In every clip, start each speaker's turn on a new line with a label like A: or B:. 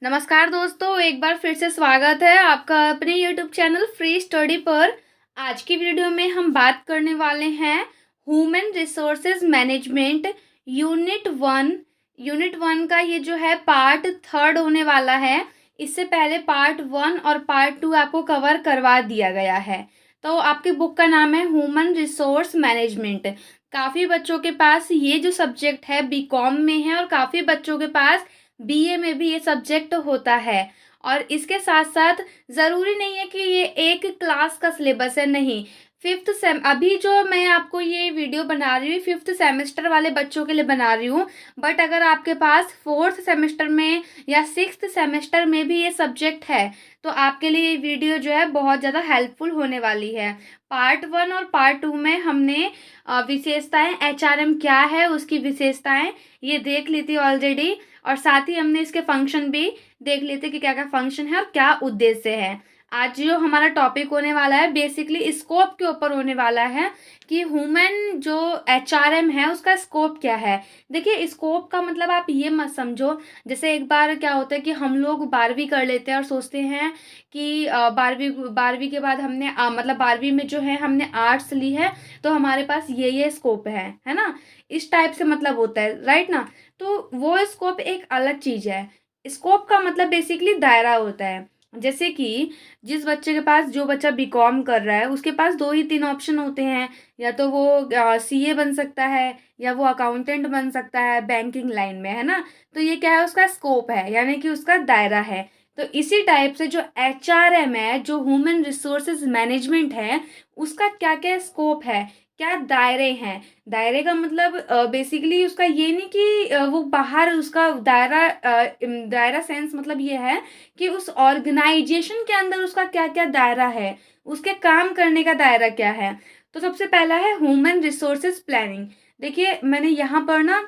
A: नमस्कार दोस्तों, एक बार फिर से स्वागत है आपका अपने यूट्यूब चैनल फ्री स्टडी पर। आज की वीडियो में हम बात करने वाले हैं human resources management unit one का ये जो है पार्ट थर्ड होने वाला है। इससे पहले पार्ट वन और पार्ट टू आपको कवर करवा दिया गया है। तो आपकी बुक का नाम है ह्यूमन रिसोर्स मैनेजमेंट। काफ़ी बच्चों के पास ये जो सब्जेक्ट है बीकॉम में है और काफ़ी बच्चों के पास बीए में भी ये सब्जेक्ट होता है। और इसके साथ साथ ज़रूरी नहीं है कि ये एक क्लास का सिलेबस है, नहीं। फिफ्थ सेम अभी जो मैं आपको ये वीडियो बना रही हूँ फिफ्थ सेमेस्टर वाले बच्चों के लिए बना रही हूँ। बट अगर आपके पास फोर्थ सेमेस्टर में या सिक्स्थ सेमेस्टर में भी ये सब्जेक्ट है तो आपके लिए ये वीडियो जो है बहुत ज़्यादा हेल्पफुल होने वाली है। पार्ट वन और पार्ट टू में हमने विशेषताएं एचआरएम क्या है उसकी विशेषताएं ये देख ली थी ऑलरेडी। और साथ ही हमने इसके फंक्शन भी देख लिए थे कि क्या क्या फंक्शन है और क्या उद्देश्य है। आज जो हमारा टॉपिक होने वाला है बेसिकली स्कोप के ऊपर होने वाला है कि ह्यूमन जो एचआरएम है उसका स्कोप क्या है। देखिए, स्कोप का मतलब आप ये मत समझो जैसे एक बार क्या होता है कि हम लोग 12वीं कर लेते हैं और सोचते हैं कि 12वीं के बाद हमने मतलब 12वीं में जो है हमने आर्ट्स ली है तो हमारे पास ये स्कोप है ना। इस टाइप से मतलब होता है, राइट ना। तो वो स्कोप एक अलग चीज़ है। स्कोप का मतलब बेसिकली दायरा होता है। जैसे कि जिस बच्चे के पास जो बच्चा बीकॉम कर रहा है उसके पास दो ही तीन ऑप्शन होते हैं। या तो वो सीए बन सकता है या वो अकाउंटेंट बन सकता है बैंकिंग लाइन में, है ना। तो ये क्या है, उसका स्कोप है, यानी कि उसका दायरा है। तो इसी टाइप से जो एचआरएम है, जो ह्यूमन रिसोर्सेज मैनेजमेंट है, उसका क्या क्या स्कोप है, क्या दायरे हैं। दायरे का मतलब बेसिकली उसका ये नहीं कि वो बाहर उसका दायरा सेंस मतलब ये है कि उस ऑर्गेनाइजेशन के अंदर उसका क्या क्या दायरा है, उसके काम करने का दायरा क्या है। तो सबसे पहला है ह्यूमन रिसोर्सेज प्लानिंग। देखिए, मैंने यहाँ पर ना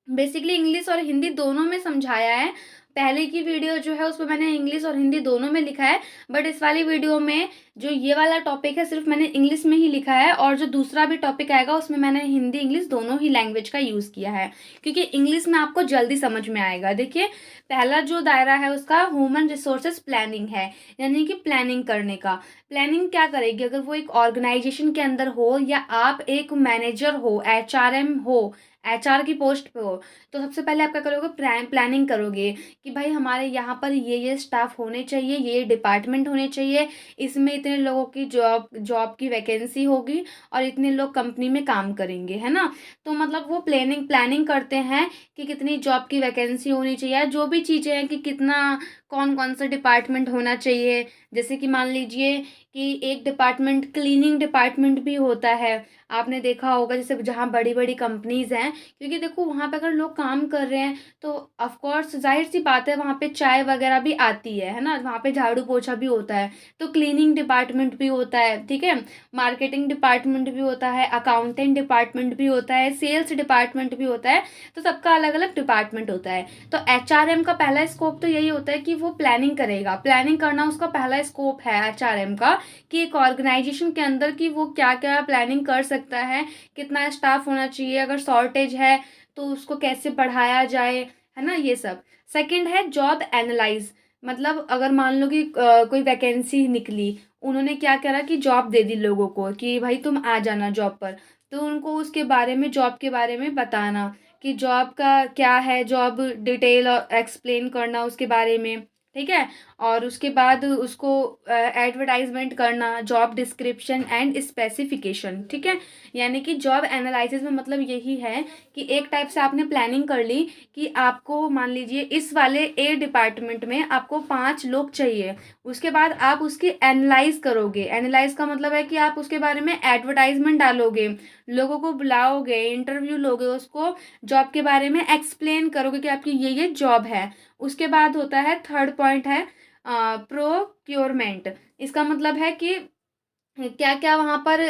A: बेसिकली इंग्लिश और हिंदी दोनों में समझाया है। पहले की वीडियो जो है उसमें मैंने इंग्लिश और हिंदी दोनों में लिखा है। बट इस वाली वीडियो में जो ये वाला टॉपिक है सिर्फ मैंने इंग्लिश में ही लिखा है और जो दूसरा भी टॉपिक आएगा उसमें मैंने हिंदी इंग्लिश दोनों ही लैंग्वेज का यूज़ किया है क्योंकि इंग्लिश में आपको जल्दी समझ में आएगा। देखिए, पहला जो दायरा है उसका ह्यूमन रिसोर्सेज प्लानिंग है, यानी कि प्लानिंग करने का। प्लानिंग क्या करेगी, अगर वो एक ऑर्गेनाइजेशन के अंदर हो या आप एक मैनेजर हो, एचआरएम हो, एचआर की पोस्ट पे हो, तो सबसे पहले आप क्या करोगे, प्लानिंग करोगे कि भाई हमारे यहाँ पर ये स्टाफ होने चाहिए, ये डिपार्टमेंट होने चाहिए, इसमें इतने लोगों की जॉब जॉब की वैकेंसी होगी और इतने लोग कंपनी में काम करेंगे, है ना। तो मतलब वो प्लानिंग करते हैं कि कितनी जॉब की वैकेंसी होनी चाहिए, जो भी चीज़ें हैं कि कितना कौन कौन सा डिपार्टमेंट होना चाहिए। जैसे कि मान लीजिए कि एक डिपार्टमेंट क्लीनिंग डिपार्टमेंट भी होता है। आपने देखा होगा जैसे जहाँ बड़ी बड़ी कंपनीज हैं, क्योंकि देखो वहाँ पे अगर लोग काम कर रहे हैं तो ऑफ कोर्स जाहिर सी बात है वहाँ पे चाय वगैरह भी आती है ना। वहाँ पे झाड़ू पोछा भी होता है, तो क्लीनिंग डिपार्टमेंट भी होता है, ठीक है। मार्केटिंग डिपार्टमेंट भी होता है, अकाउंटेंट डिपार्टमेंट भी होता है, सेल्स डिपार्टमेंट भी होता है। तो सबका अलग अलग डिपार्टमेंट होता है। तो एचआरएम का पहला स्कोप तो यही होता है कि वो प्लानिंग करेगा, प्लानिंग करना उसका पहला स्कोप है एचआरएम का, कि एक ऑर्गेनाइजेशन के अंदर कि वो क्या क्या प्लानिंग कर सकता है, कितना स्टाफ होना चाहिए, अगर शॉर्टेज है तो उसको कैसे बढ़ाया जाए, है ना, ये सब। सेकंड है जॉब एनालाइज। मतलब अगर मान लो कि कोई वैकेंसी निकली, उन्होंने क्या करा कि जॉब दे दी लोगों को कि भाई तुम आ जाना जॉब पर। तो उनको उसके बारे में, जॉब के बारे में बताना कि जॉब का क्या है, जॉब डिटेल और एक्सप्लेन करना उसके बारे में, ठीक है। और उसके बाद उसको एडवर्टाइजमेंट करना, जॉब डिस्क्रिप्शन एंड स्पेसिफिकेशन, ठीक है। यानी कि जॉब एनालिसिस में मतलब यही है कि एक टाइप से आपने प्लानिंग कर ली कि आपको मान लीजिए इस वाले ए डिपार्टमेंट में आपको 5 लोग चाहिए। उसके बाद आप उसकी एनालाइज करोगे। एनालाइज का मतलब है कि आप उसके बारे में एडवर्टाइजमेंट डालोगे, लोगों को बुलाओगे, इंटरव्यू लोगे, उसको जॉब के बारे में एक्सप्लेन करोगे कि आपकी ये जॉब है। उसके बाद होता है थर्ड पॉइंट है प्रोक्योरमेंट। इसका मतलब है कि क्या क्या वहाँ पर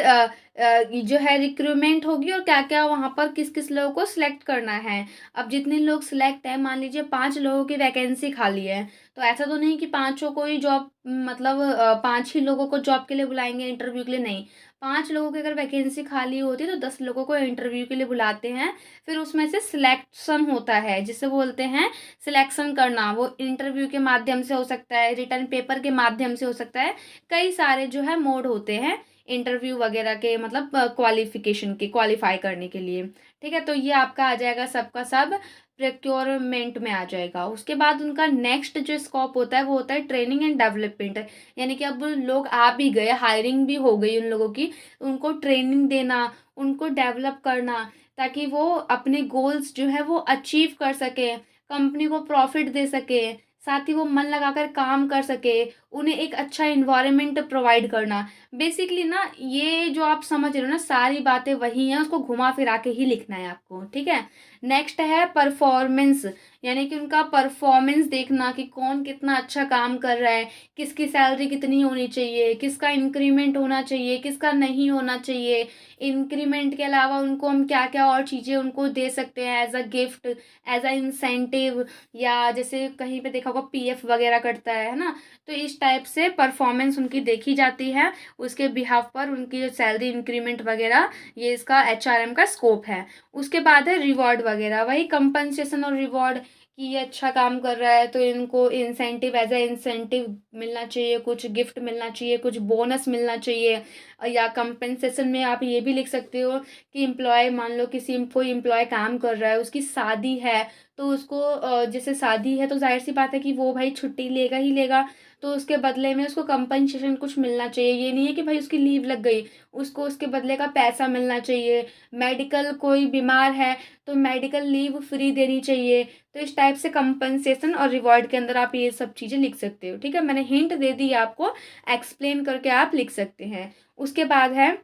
A: जो है रिक्रूटमेंट होगी और क्या क्या वहाँ पर किस किस लोगों को सिलेक्ट करना है। अब जितने लोग सिलेक्ट हैं, मान लीजिए 5 लोगों की वैकेंसी खाली है, तो ऐसा तो नहीं कि पाँचों को ही जॉब, मतलब 5 ही लोगों को जॉब के लिए बुलाएंगे इंटरव्यू के लिए, नहीं। 5 लोगों की अगर वैकेंसी खाली होती है तो 10 लोगों को इंटरव्यू के लिए बुलाते हैं। फिर उसमें से सिलेक्शन होता है, जिसे बोलते हैं सिलेक्शन करना। वो इंटरव्यू के माध्यम से हो सकता है, रिटर्न पेपर के माध्यम से हो सकता है, कई सारे जो है मोड होते हैं इंटरव्यू वगैरह के, मतलब क्वालिफिकेशन के, क्वालिफाई करने के लिए। ठीक है, तो ये आपका आ जाएगा सबका सब प्रोक्योरमेंट में आ जाएगा। उसके बाद उनका नेक्स्ट जो स्कोप होता है वो होता है ट्रेनिंग एंड डेवलपमेंट। यानी कि अब लोग आ भी गए, हायरिंग भी हो गई उन लोगों की, उनको ट्रेनिंग देना, उनको डेवलप करना, ताकि वो अपने गोल्स जो है वो अचीव कर सके, कंपनी को प्रॉफिट दे सके, साथ ही वो मन लगाकर काम कर सके, उन्हें एक अच्छा इन्वायरमेंट प्रोवाइड करना। बेसिकली ना, ये जो आप समझ रहे हो ना, सारी बातें वही हैं, उसको घुमा फिरा के ही लिखना है आपको। ठीक है, नेक्स्ट है परफॉर्मेंस। यानी कि उनका परफॉर्मेंस देखना कि कौन कितना अच्छा काम कर रहा है, किसकी सैलरी कितनी होनी चाहिए, किसका इंक्रीमेंट होना चाहिए, किसका नहीं होना चाहिए। इंक्रीमेंट के अलावा उनको हम क्या क्या और चीज़ें उनको दे सकते हैं as a gift, as a incentive, या जैसे कहीं पे देखा होगा पीएफ वगैरह कटता है ना, तो इस टाइप से परफॉर्मेंस उनकी देखी जाती है। उसके बिहाफ पर उनकी जो सैलरी इंक्रीमेंट वगैरह, ये इसका एचआरएम का स्कोप है। उसके बाद है रिवॉर्ड वगैरह, वही कंपनसेशन और रिवॉर्ड, कि ये अच्छा काम कर रहा है तो इनको इंसेंटिव, एज अ इंसेंटिव मिलना चाहिए, कुछ गिफ्ट मिलना चाहिए, कुछ बोनस मिलना चाहिए। या कंपनसेशन में आप ये भी लिख सकते हो कि एम्प्लॉय, मान लो किसी कोई एम्प्लॉय काम कर रहा है, उसकी शादी है, तो उसको जैसे शादी है तो जाहिर सी बात है कि वो भाई छुट्टी लेगा ही लेगा, तो उसके बदले में उसको कंपनसेशन कुछ मिलना चाहिए। ये नहीं है कि भाई उसकी लीव लग गई, उसको उसके बदले का पैसा मिलना चाहिए। मेडिकल, कोई बीमार है तो मेडिकल लीव फ्री देनी चाहिए। तो इस टाइप से कंपनसेशन और रिवॉर्ड के अंदर आप ये सब चीज़ें लिख सकते हो। ठीक है, मैंने हिंट दे दी आपको, एक्सप्लेन करके आप लिख सकते हैं। उसके बाद है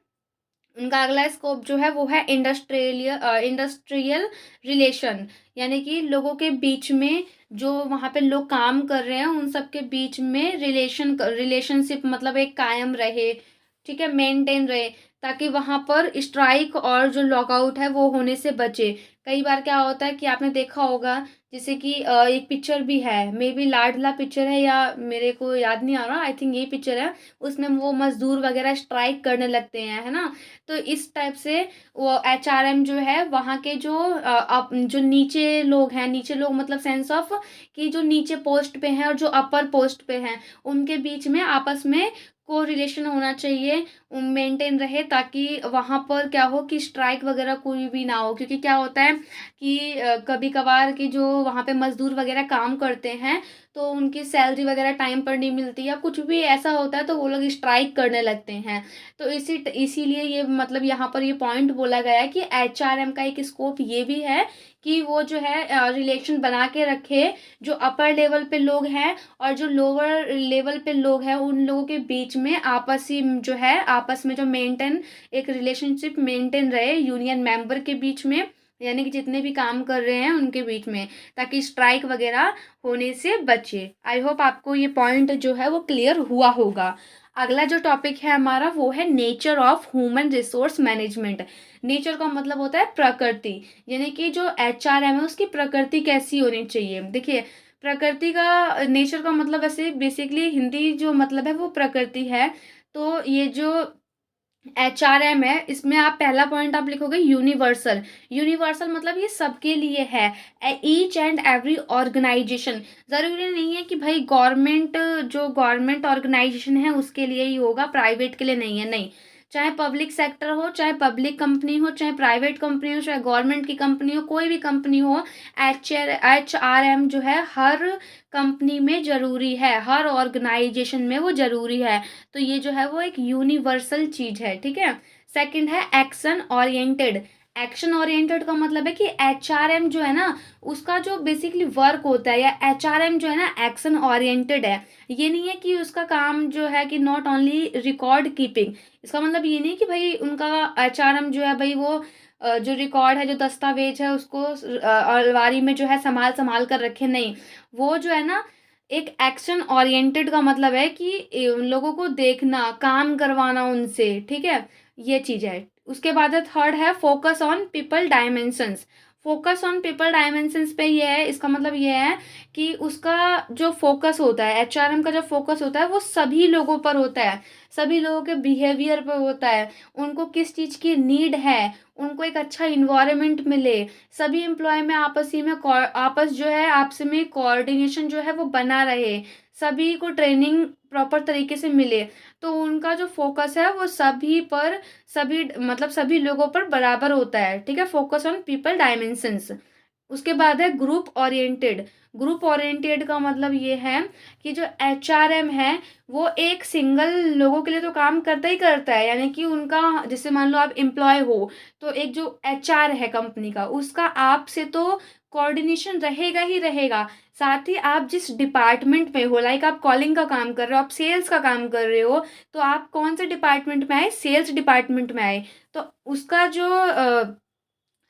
A: उनका अगला स्कोप जो है वो है इंडस्ट्रियल रिलेशन। यानी कि लोगों के बीच में, जो वहाँ पे लोग काम कर रहे हैं उन सब के बीच में रिलेशनशिप, मतलब एक कायम रहे। ठीक है, मेंटेन रहे, ताकि वहाँ पर स्ट्राइक और जो लॉकआउट है वो होने से बचे। कई बार क्या होता है कि आपने देखा होगा, जैसे कि एक पिक्चर भी है, मे बी लाडला पिक्चर है, या मेरे को याद नहीं आ रहा, आई थिंक ये पिक्चर है। उसमें वो मजदूर वगैरह स्ट्राइक करने लगते हैं, है ना। तो इस टाइप से वो एचआरएम जो है, वहाँ के जो जो नीचे लोग हैं, नीचे लोग मतलब सेंस ऑफ कि जो नीचे पोस्ट पे हैं और जो अपर पोस्ट पे हैं, उनके बीच में आपस में को रिलेशन होना चाहिए, मेंटेन रहे, ताकि वहाँ पर क्या हो कि स्ट्राइक वगैरह कोई भी ना हो। क्योंकि क्या होता है कि कभी कभार कि जो वहाँ पे मजदूर वगैरह काम करते हैं, तो उनकी सैलरी वगैरह टाइम पर नहीं मिलती, या कुछ भी ऐसा होता है तो वो लोग स्ट्राइक करने लगते हैं। तो इसीलिए ये मतलब यहाँ पर ये पॉइंट बोला गया है कि एचआरएम का एक स्कोप ये भी है कि वो जो है रिलेशन बना के रखे, जो अपर लेवल पे लोग हैं और जो लोअर लेवल पे लोग हैं, उन लोगों के बीच में आपसी जो है, आपस में जो मेंटेन, एक रिलेशनशिप मेंटेन रहे यूनियन मेंबर के बीच में, यानी कि जितने भी काम कर रहे हैं उनके बीच में, ताकि स्ट्राइक वगैरह होने से बचे। आई होप आपको ये पॉइंट जो है वो क्लियर हुआ होगा। अगला जो टॉपिक है हमारा वो है nature of human resource management. Nature का मतलब होता है प्रकृति, यानी कि जो एचआरएम है उसकी प्रकृति कैसी होनी चाहिए। देखिए, प्रकृति का, नेचर का मतलब ऐसे बेसिकली हिंदी जो मतलब है वो प्रकृति है। तो ये जो एचआरएम है, इसमें आप पहला पॉइंट आप लिखोगे यूनिवर्सल। यूनिवर्सल मतलब ये सबके लिए है, ईच एंड एवरी ऑर्गेनाइजेशन। ज़रूरी नहीं है कि भाई गवर्नमेंट, जो गवर्नमेंट ऑर्गेनाइजेशन है उसके लिए ही होगा, प्राइवेट के लिए नहीं है, नहीं। चाहे पब्लिक सेक्टर हो, चाहे पब्लिक कंपनी हो, चाहे प्राइवेट कंपनी हो, चाहे गवर्नमेंट की कंपनी हो, कोई भी कंपनी हो, एचआरएम जो है हर कंपनी में ज़रूरी है, हर ऑर्गेनाइजेशन में वो ज़रूरी है। तो ये जो है वो एक यूनिवर्सल चीज है। ठीक है, सेकंड है एक्शन ओरिएंटेड। एक्शन ओरिएंटेड का मतलब है कि एचआरएम जो है ना, उसका जो बेसिकली वर्क होता है, या एचआरएम जो है ना एक्शन ओरिएंटेड है। ये नहीं है कि उसका काम जो है कि नॉट ओनली रिकॉर्ड कीपिंग। इसका मतलब ये नहीं कि भाई उनका एचआरएम जो है भाई वो जो रिकॉर्ड है, जो दस्तावेज है उसको अलमारी में जो है संभाल संभाल कर रखे, नहीं। वो जो है ना, एक एक्शन ओरिएंटेड का मतलब है कि उन लोगों को देखना, काम करवाना उनसे। ठीक है, ये चीज़ है। उसके बाद है थर्ड है focus on people dimensions. Focus on people dimensions पे ये है, इसका मतलब ये है कि उसका जो फोकस होता है, एचआरएम का जो फोकस होता है वो सभी लोगों पर होता है, सभी लोगों के बिहेवियर पर होता है, उनको किस चीज़ की नीड है, उनको एक अच्छा इन्वायरमेंट मिले, सभी एम्प्लॉय में आपसी में आपस जो है आपस में कोऑर्डिनेशन जो है वो बना रहे, सभी को ट्रेनिंग प्रॉपर तरीके से मिले। तो उनका जो फोकस है वो सभी पर, सभी मतलब सभी लोगों पर बराबर होता है, ठीक है। Focus on people dimensions. उसके बाद है ग्रुप ओरिएंटेड। ग्रुप ओरिएंटेड का मतलब ये है कि जो एचआरएम है वो एक सिंगल लोगों के लिए तो काम करता ही करता है, यानी कि उनका जैसे मान लो आप एम्प्लॉय हो, तो एक जो एचआर है कंपनी का, उसका आपसे तो कोऑर्डिनेशन रहेगा ही रहेगा। साथ ही आप जिस डिपार्टमेंट में हो, लाइक आप कॉलिंग का काम कर रहे हो, आप सेल्स का काम कर रहे हो, तो आप कौन से डिपार्टमेंट में आए, सेल्स डिपार्टमेंट में आए, तो उसका जो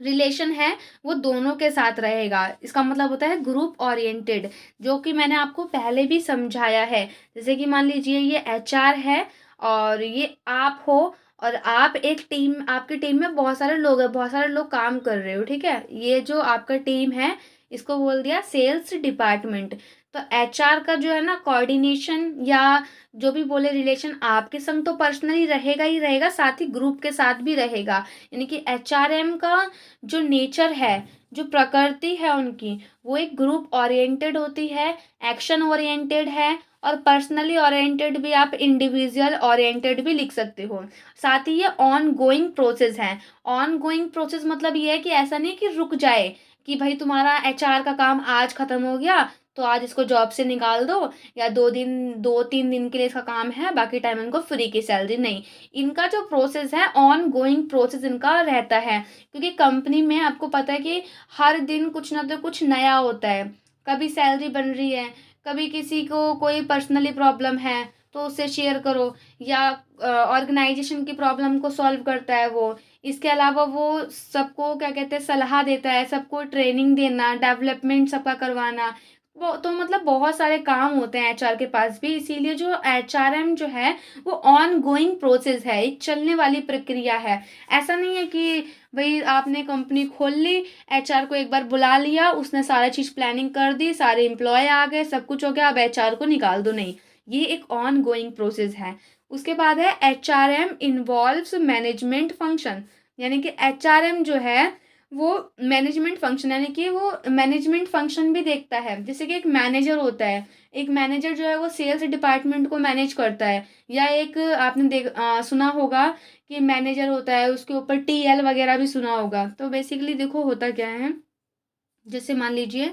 A: रिलेशन है वो दोनों के साथ रहेगा। इसका मतलब होता है ग्रुप ओरिएंटेड, जो कि मैंने आपको पहले भी समझाया है। जैसे कि मान लीजिए ये एचआर है और ये आप हो, और आप एक टीम, आपकी टीम में बहुत सारे लोग हैं, बहुत सारे लोग काम कर रहे हो, ठीक है। ये जो आपका टीम है इसको बोल दिया सेल्स डिपार्टमेंट। तो एचआर का जो है ना कोऑर्डिनेशन या जो भी बोले रिलेशन आपके संग तो पर्सनली रहेगा ही रहेगा, साथ ही ग्रुप के साथ भी रहेगा। यानी कि एचआरएम का जो नेचर है, जो प्रकृति है उनकी, वो एक ग्रुप ओरिएंटेड होती है, एक्शन ओरिएंटेड है, और पर्सनली ओरिएंटेड भी आप इंडिविजुअल ओरिएंटेड भी लिख सकते हो। साथ ही ये ऑन गोइंग प्रोसेस है। ऑन गोइंग प्रोसेस मतलब ये है कि ऐसा नहीं कि रुक जाए कि भाई तुम्हारा एचआर का काम आज खत्म हो गया तो आज इसको जॉब से निकाल दो, या 2 3 दिन के लिए इसका काम है, बाकी टाइम इनको फ्री की सैलरी। नहीं, इनका जो प्रोसेस है ऑन गोइंग प्रोसेस इनका रहता है, क्योंकि कंपनी में आपको पता है कि हर दिन कुछ ना तो कुछ नया होता है। कभी सैलरी बन रही है, कभी किसी को कोई पर्सनली प्रॉब्लम है तो उससे शेयर करो, या ऑर्गेनाइजेशन की प्रॉब्लम को सॉल्व करता है वो। इसके अलावा वो सबको क्या कहते हैं सलाह देता है, सबको ट्रेनिंग देना, डेवलपमेंट सबका करवाना। वो तो मतलब बहुत सारे काम होते हैं एचआर के पास भी, इसीलिए जो एचआरएम जो है वो ऑन गोइंग प्रोसेस है, एक चलने वाली प्रक्रिया है। ऐसा नहीं है कि भाई आपने कंपनी खोल ली, एचआर को एक बार बुला लिया, उसने सारा चीज़ प्लानिंग कर दी, सारे एम्प्लॉय आ गए, सब कुछ हो गया, अब एचआर को निकाल दो। नहीं, ये एक ऑन गोइंग प्रोसेस है। उसके बाद है एचआरएम इन्वॉल्व्स मैनेजमेंट फंक्शन। यानी कि एचआरएम जो है वो मैनेजमेंट फंक्शन, यानी कि वो मैनेजमेंट फंक्शन भी देखता है। जैसे कि एक मैनेजर होता है, एक मैनेजर जो है वो सेल्स डिपार्टमेंट को मैनेज करता है, या एक आपने सुना होगा कि मैनेजर होता है उसके ऊपर टीएल वगैरह भी सुना होगा। तो बेसिकली देखो होता क्या है, जैसे मान लीजिए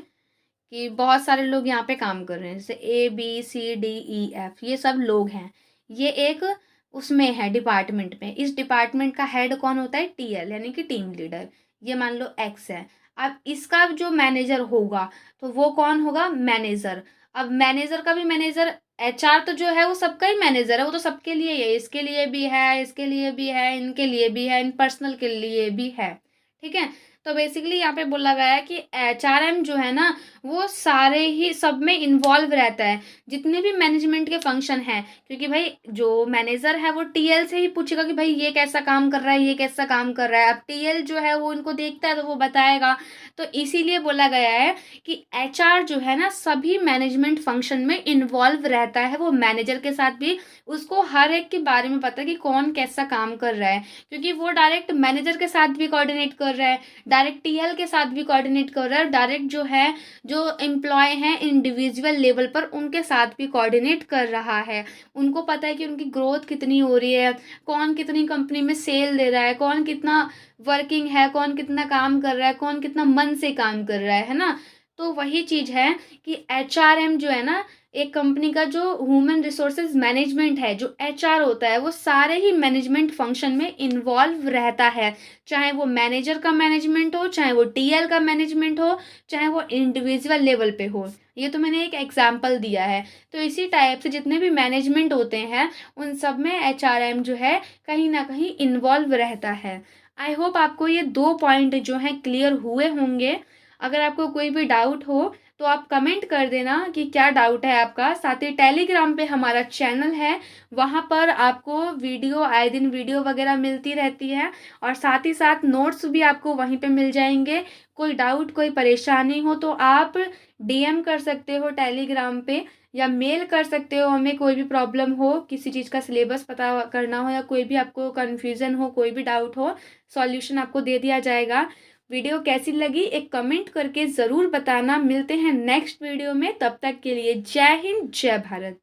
A: कि बहुत सारे लोग यहाँ पे काम कर रहे हैं, जैसे ABCDEF ये सब लोग हैं, ये एक उसमें है डिपार्टमेंट में। इस डिपार्टमेंट का हेड कौन होता है, टीएल यानी कि टीम लीडर। ये मान लो एक्स है। अब इसका जो मैनेजर होगा तो वो कौन होगा, मैनेजर। अब मैनेजर का भी मैनेजर, एचआर तो जो है वो सबका ही मैनेजर है, वो तो सबके लिए ही है, इसके लिए भी है, इसके लिए भी है, इनके लिए भी है, इन पर्सनल के लिए भी है, ठीक है। तो बेसिकली यहाँ पे बोला गया है कि एचआरएम जो है ना वो सारे ही सब में इन्वॉल्व रहता है, जितने भी मैनेजमेंट के फंक्शन हैं। क्योंकि भाई जो मैनेजर है वो टीएल से ही पूछेगा कि भाई ये कैसा काम कर रहा है, ये कैसा काम कर रहा है। अब टीएल जो है वो उनको देखता है तो वो बताएगा। तो इसीलिए बोला गया है कि एचआर जो है ना सभी मैनेजमेंट फंक्शन में इन्वॉल्व रहता है, वो मैनेजर के साथ भी, उसको हर एक के बारे में पता है कि कौन कैसा काम कर रहा है, क्योंकि वो डायरेक्ट मैनेजर के साथ भी कोऑर्डिनेट कर रहा है, डायरेक्ट टीएल के साथ भी कोऑर्डिनेट कर रहा है, डायरेक्ट जो है जो एम्प्लॉय हैं इंडिविजुअल लेवल पर उनके साथ भी कोऑर्डिनेट कर रहा है। उनको पता है कि उनकी ग्रोथ कितनी हो रही है, कौन कितनी कंपनी में सेल दे रहा है, कौन कितना वर्किंग है, कौन कितना काम कर रहा है, कौन कितना मन से काम कर रहा है ना। तो वही चीज़ है कि एचआरएम जो है ना एक कंपनी का जो ह्यूमन रिसोर्सेज मैनेजमेंट है, जो एचआर होता है वो सारे ही मैनेजमेंट फंक्शन में इन्वॉल्व रहता है। चाहे वो मैनेजर का मैनेजमेंट हो, चाहे वो टीएल का मैनेजमेंट हो, चाहे वो इंडिविजुअल लेवल पे हो। ये तो मैंने एक एग्जाम्पल दिया है। तो इसी टाइप से जितने भी मैनेजमेंट होते हैं उन सब में एचआरएम जो है कहीं ना कहीं इन्वॉल्व रहता है। आई होप आपको ये 2 पॉइंट जो हैं क्लियर हुए होंगे। अगर आपको कोई भी डाउट हो तो आप कमेंट कर देना कि क्या डाउट है आपका। साथ ही टेलीग्राम पे हमारा चैनल है, वहाँ पर आपको वीडियो आए दिन वीडियो वगैरह मिलती रहती है, और साथ ही साथ नोट्स भी आपको वहीं पे मिल जाएंगे। कोई डाउट कोई परेशानी हो तो आप डीएम कर सकते हो टेलीग्राम पे, या मेल कर सकते हो हमें, कोई भी प्रॉब्लम हो, किसी चीज़ का सिलेबस पता करना हो, या कोई भी आपको कन्फ्यूज़न हो, कोई भी डाउट हो, सॉल्यूशन आपको दे दिया जाएगा। वीडियो कैसी लगी एक कमेंट करके ज़रूर बताना। मिलते हैं नेक्स्ट वीडियो में, तब तक के लिए जय हिंद जय भारत।